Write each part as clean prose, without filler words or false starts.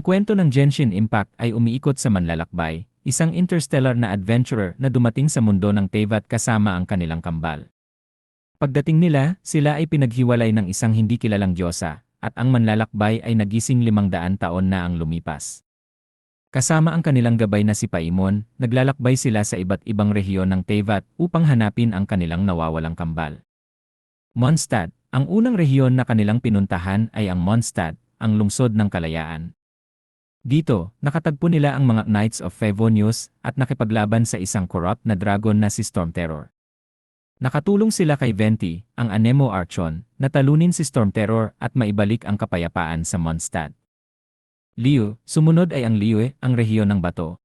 Ang kwento ng Genshin Impact ay umiikot sa manlalakbay, isang interstellar na adventurer na dumating sa mundo ng Teyvat kasama ang kanilang kambal. Pagdating nila, sila ay pinaghiwalay ng isang hindi kilalang diyosa, at ang manlalakbay ay nagising 500 taon na ang lumipas. Kasama ang kanilang gabay na si Paimon, naglalakbay sila sa iba't ibang rehiyon ng Teyvat upang hanapin ang kanilang nawawalang kambal. Mondstadt, ang unang rehiyon na kanilang pinuntahan ay ang Mondstadt, ang lungsod ng kalayaan. Dito, nakatagpo nila ang mga Knights of Favonius at nakipaglaban sa isang corrupt na dragon na si Storm Terror. Nakatulong sila kay Venti, ang Anemo Archon, na talunin si Storm Terror at maibalik ang kapayapaan sa Mondstadt. Liyue, sumunod ay ang Liyue, ang rehiyon ng bato.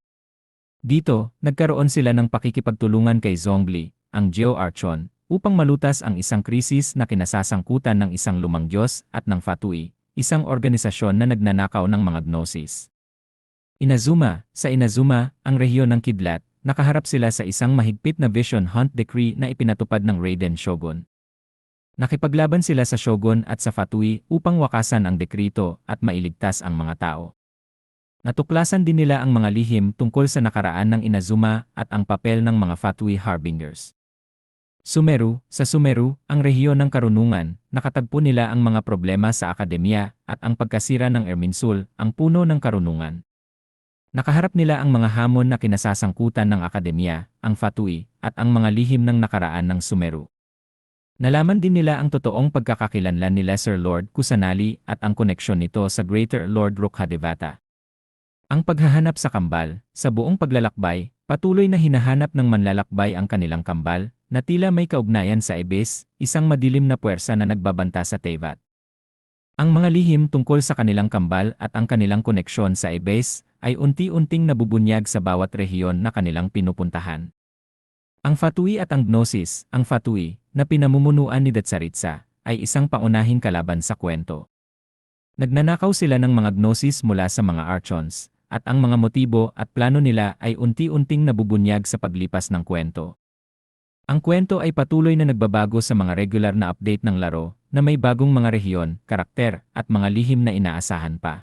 Dito, nagkaroon sila ng pakikipagtulungan kay Zhongli, ang Geo Archon, upang malutas ang isang krisis na kinasasangkutan ng isang lumang Diyos at ng Fatui, isang organisasyon na nagnanakaw ng mga Gnosis. Inazuma, sa Inazuma, ang rehiyon ng Kidlat, nakaharap sila sa isang mahigpit na Vision Hunt Decree na ipinatupad ng Raiden Shogun. Nakipaglaban sila sa Shogun at sa Fatui upang wakasan ang dekrito at mailigtas ang mga tao. Natuklasan din nila ang mga lihim tungkol sa nakaraan ng Inazuma at ang papel ng mga Fatui Harbingers. Sumeru, sa Sumeru, ang rehiyon ng karunungan, nakatagpo nila ang mga problema sa akademya at ang pagkasira ng Erminsul, ang puno ng karunungan. Nakaharap nila ang mga hamon na kinasasangkutan ng akademya, ang Fatui, at ang mga lihim ng nakaraan ng Sumeru. Nalaman din nila ang totoong pagkakakilanlan ni Lesser Lord Kusanali at ang koneksyon nito sa Greater Lord Rukhadevata. Ang paghahanap sa kambal, sa buong paglalakbay, patuloy na hinahanap ng manlalakbay ang kanilang kambal, na tila may kaugnayan sa Abyss, isang madilim na puwersa na nagbabanta sa Teyvat. Ang mga lihim tungkol sa kanilang kambal at ang kanilang koneksyon sa Abyss ay unti-unting nabubunyag sa bawat rehiyon na kanilang pinupuntahan. Ang Fatui at ang Gnosis, ang Fatui, na pinamumunuan ni Datsaritsa, ay isang paunahing kalaban sa kwento. Nagnanakaw sila ng mga Gnosis mula sa mga Archons, at ang mga motibo at plano nila ay unti-unting nabubunyag sa paglipas ng kwento. Ang kwento ay patuloy na nagbabago sa mga regular na update ng laro, na may bagong mga rehiyon, karakter, at mga lihim na inaasahan pa.